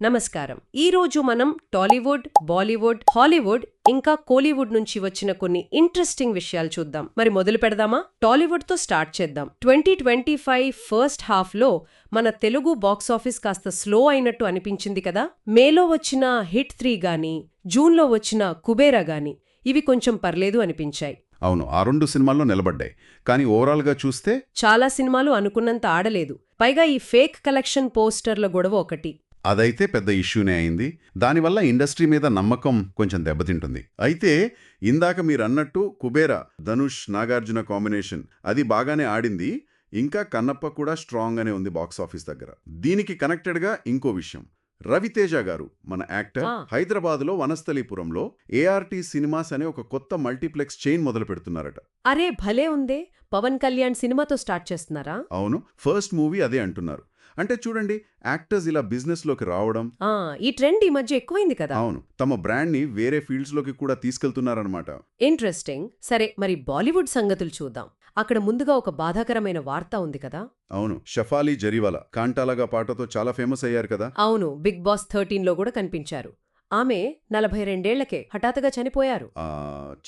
నమస్కారం. ఈరోజు మనం టాలీవుడ్, బాలీవుడ్, హాలీవుడ్ ఇంకా కోలీవుడ్ నుంచి వచ్చిన కొన్ని ఇంట్రెస్టింగ్ విషయాలు చూద్దాం. మరి మొదలు పెడదామా? టాలీవుడ్తో స్టార్ట్ చేద్దాం. 2025 ఫస్ట్ హాఫ్లో మన తెలుగు బాక్సాఫీస్ కాస్త స్లో అయినట్టు అనిపించింది కదా. మేలో వచ్చిన హిట్ 3 గాని, జూన్లో వచ్చిన కుబేరా గాని ఇవి కొంచెం పర్లేదు అనిపించాయి. అవును, ఆ 2 సినిమాల్లో నిలబడ్డాయి. కానీ ఓవరాల్గా చూస్తే చాలా సినిమాలు అనుకున్నంత ఆడలేదు. పైగా ఈ ఫేక్ కలెక్షన్ పోస్టర్ల గొడవ ఒకటి. అదైతే పెద్ద ఇష్యూనే అయింది. దానివల్ల ఇండస్ట్రీ మీద నమ్మకం కొంచెం దెబ్బతింటుంది. అయితే ఇందాక మీరన్నట్టు కుబేరా, ధనుష్, నాగార్జున కాంబినేషన్ అది బాగానే ఆడింది. ఇంకా కన్నప్ప కూడా స్ట్రాంగ్గానే ఉంది బాక్సాఫీస్ దగ్గర. దీనికి కనెక్టెడ్గా ఇంకో విషయం, రవితేజ గారు మన యాక్టర్ హైదరాబాద్లో వనస్థలీపురంలో ఏఆర్టీ సినిమాస్ అనే ఒక కొత్త మల్టీప్లెక్స్ చైన్ మొదలు పెడుతున్నారట. అరే భలే ఉందే! పవన్ కళ్యాణ్ సినిమాతో స్టార్ట్ చేస్తున్నారా? అవును, ఫస్ట్ మూవీ అదే అంటున్నారు. అంటే చూడండి, యాక్టర్స్ ఇలా బిజినెస్లోకి రావడం. ఈ ట్రెండ్ ఈ మధ్య ఎక్కువైంది కదా. అవును, తమ బ్రాండ్ని వేరే ఫీల్డ్స్లోకి కూడా తీసుకెళ్తున్నారనమాట. ఇంట్రెస్టింగ్. సరే, మరి బాలీవుడ్ సంగతులు చూద్దాం. అక్కడ ముందుగా ఒక బాధాకరమైన వార్త ఉంది కదా. అవును, షఫాలి జరీవాలా కాంటాలగా పాటతో చాలా ఫేమస్ అయ్యారు కదా. అవును, బిగ్ బాస్ 13లో కూడా కనిపించారు. ఆమె 42 హఠాత్తుగా చనిపోయారు.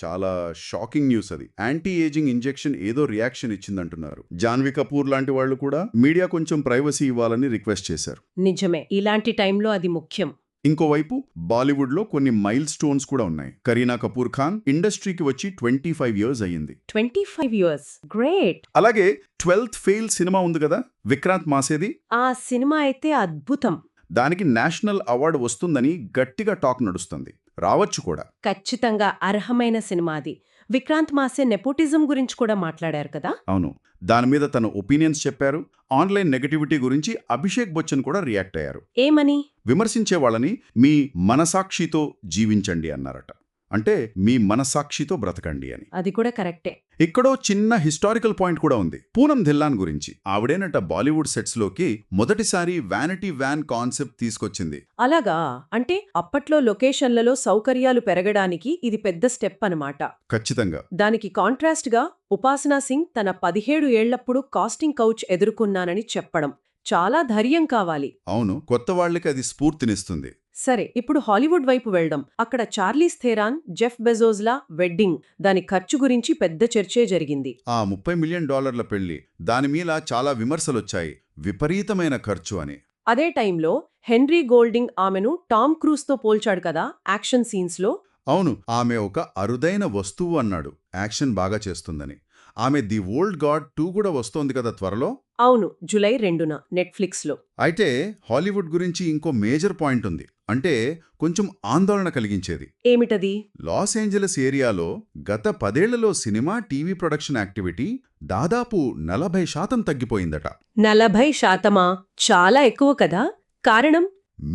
చాలా షాకింగ్ న్యూస్ అది. యాంటీ ఏజింగ్ ఇంజెక్షన్ ఏదో రియాక్షన్ ఇచ్చిందంటున్నారు. జాన్వీ కపూర్ లాంటి వాళ్ళు కూడా మీడియా కొంచెం ప్రైవసీ ఇవ్వాలని రిక్వెస్ట్ చేశారు. నిజమే, ఇలాంటి టైంలో అది ముఖ్యం. ఇంకోవైపు బాలీవుడ్లో కొన్ని మైల్ స్టోన్స్ కూడా ఉన్నాయి. కరీనా కపూర్ ఖాన్ ఇండస్ట్రీకి వచ్చి 25 ఇయర్స్ అయ్యింది. 25 ఇయర్స్, గ్రేట్. అలాగే 12th ఫెయిల్ సినిమా ఉంది కదా, విక్రాంత్ మాసేది. ఆ సినిమా అయితే అద్భుతం. దానికి నేషనల్ అవార్డు వస్తుందని గట్టిగా టాక్ నడుస్తుంది. రావచ్చు కూడా. ఖచ్చితంగా అర్హమైన సినిమా అది. విక్రాంత్ మాసే నెపోటిజం గురించి కూడా మాట్లాడారు కదా. అవును, దాని మీద తన ఒపీనియన్స్ చెప్పారు. ఆన్లైన్ నెగటివిటీ గురించి అభిషేక్ బచ్చన్ కూడా రియాక్ట్ అయ్యారు. ఏమని? విమర్శించే వాళ్ళని మీ మనసాక్షితో జీవించండి అన్నారట. అంటే మీ మనసాక్షితో బ్రతకండి అని. అది కూడా కరెక్టే. ఇక్కడో చిన్న హిస్టారికల్ పాయింట్ కూడా ఉంది. పూనం ధిల్లాన్ గురించి. ఆవిడేనట బాలీవుడ్ సెట్స్లోకి మొదటిసారి వ్యానిటీ వ్యాన్ కాన్సెప్ట్ తీసుకొచ్చింది. అలాగా? అంటే అప్పట్లో లొకేషన్లలో సౌకర్యాలు పెరగడానికి ఇది పెద్ద స్టెప్ అన్నమాట. ఖచ్చితంగా. దానికి కాంట్రాస్ట్గా ఉపాసనా సింగ్ తన 17 ఏళ్లప్పుడు కాస్టింగ్ కౌచ్ ఎదుర్కొన్నానని చెప్పడం చాలా ధైర్యం కావాలి. అవును, కొత్త వాళ్ళకి అది స్ఫూర్తినిస్తుంది. సరే, ఇప్పుడు హాలీవుడ్ వైపు వెళ్దాం. అక్కడ చార్లీస్ థెరాన్, జెఫ్ బెజోస్ల వెడ్డింగ్, దాని ఖర్చు గురించి పెద్ద చర్చే జరిగింది. ఆ $30 మిలియన్ పెళ్లి, దానిమీద చాలా విమర్శలొచ్చాయి. విపరీతమైన ఖర్చు అని. అదే టైంలో హెన్రీ గోల్డింగ్ ఆమెను టామ్ క్రూజ్తో పోల్చాడు కదా యాక్షన్ సీన్స్లో. అవును, ఆమె ఒక అరుదైన వస్తువు అన్నాడు, యాక్షన్ బాగా చేస్తుందని. ఆమె ది ఓల్డ్ గాడ్ 2 కూడా వస్తోంది కదా త్వరలో. అవును, జూలై 2న నెట్ఫ్లిక్స్లో. అయితే హాలీవుడ్ గురించి ఇంకో మేజర్ పాయింట్ ఉంది. అంటే కొంచెం ఆందోళన కలిగించేది. ఏమిటది? లాస్ ఏంజలస్ ఏరియాలో గత 10 ఏళ్లలో సినిమా, టీవీ ప్రొడక్షన్ యాక్టివిటీ దాదాపు 40% తగ్గిపోయిందట. 40%? చాలా ఎక్కువ కదా. కారణం?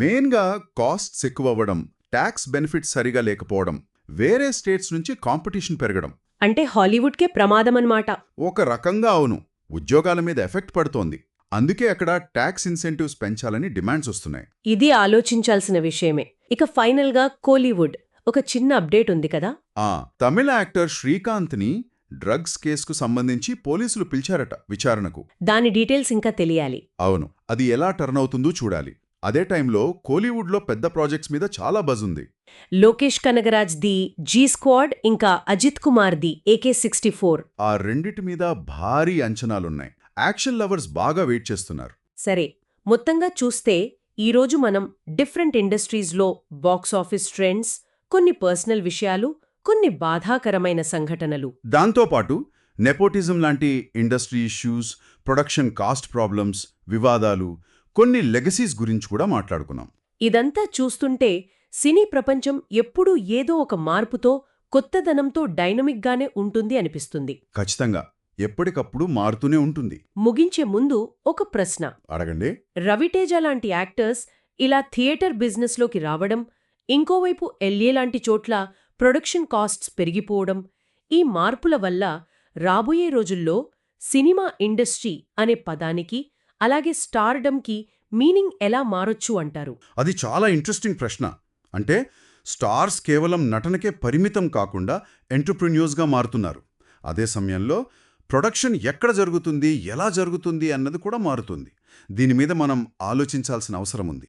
మెయిన్గా కాస్ట్స్ ఎక్కువవ్వడం, ట్యాక్స్ బెనిఫిట్స్ సరిగా లేకపోవడం, వేరే స్టేట్స్ నుంచి కాంపిటీషన్ పెరగడం. అంటే హాలీవుడ్కే ప్రమాదమన్నమాట. ఒక రకంగా అవును, ఉద్యోగాల మీద ఎఫెక్ట్ పడుతోంది. అందుకే అక్కడ ట్యాక్స్ ఇన్సెంటివ్స్ పెంచాలని డిమాండ్స్ వస్తున్నాయి. ఇది ఆలోచించాల్సిన విషయమే. ఇక ఫైనల్గా కోలీవుడ్ ఒక చిన్న అప్డేట్ ఉంది కదా. తమిళ యాక్టర్ శ్రీకాంత్ని డ్రగ్స్ కేసుకు సంబంధించి పోలీసులు పిలిచారట విచారణకు. దాని డీటెయిల్స్ ఇంకా తెలియాలి. అవును, అది ఎలా టర్న్ అవుతుందో చూడాలి. అదే టైంలో కోలీవుడ్లో పెద్ద ప్రాజెక్ట్స్ మీద చాలా బజ్ ఉంది. లోకేష్ కనగరాజ్ ది జీ స్క్వాడ్, ఇంకా అజిత్ కుమార్ ది AK-64. ఆ రెండిటి మీద భారీ అంచనాలున్నాయి. యాక్షన్ లవర్స్ బాగా వెయిట్ చేస్తున్నారు. సరే, మొత్తంగా చూస్తే ఈరోజు మనం డిఫరెంట్ ఇండస్ట్రీస్లో బాక్సాఫీస్ ట్రెండ్స్, కొన్ని పర్సనల్ విషయాలు, కొన్ని బాధాకరమైన సంఘటనలు, దాంతోపాటు నెపోటిజం లాంటి industry issues, production cost problems, వివాదాలు, కొన్ని లెగసీస్ గురించి కూడా మాట్లాడుకున్నాం. ఇదంతా చూస్తుంటే సినీ ప్రపంచం ఎప్పుడూ ఏదో ఒక మార్పుతో, కొత్తదనంతో డైనమిక్గానే ఉంటుంది అనిపిస్తుంది. ఖచ్చితంగా, ఎప్పటికప్పుడు మారుతూనే ఉంటుంది. ముగించే ముందు ఒక ప్రశ్న అడగండి. రవితేజ లాంటి యాక్టర్స్ ఇలా థియేటర్ బిజినెస్లోకి రావడం, ఇంకోవైపు ఎల్ఏ లాంటి చోట్ల ప్రొడక్షన్ కాస్ట్స్ పెరిగిపోవడం, ఈ మార్పుల వల్ల రాబోయే రోజుల్లో సినిమా ఇండస్ట్రీ అనే పదానికి, అలాగే స్టార్డమ్కి మీనింగ్ ఎలా మారొచ్చు అంటారు? అది చాలా ఇంట్రెస్టింగ్ ప్రశ్న. అంటే స్టార్స్ కేవలం నటనకే పరిమితం కాకుండా ఎంటర్‌ప్రెన్యూర్స్గా మారుతున్నారు. అదే సమయంలో ప్రొడక్షన్ ఎక్కడ జరుగుతుంది, ఎలా జరుగుతుంది అన్నది కూడా మారుతుంది. దీని మీద మనం ఆలోచించాల్సిన అవసరం ఉంది.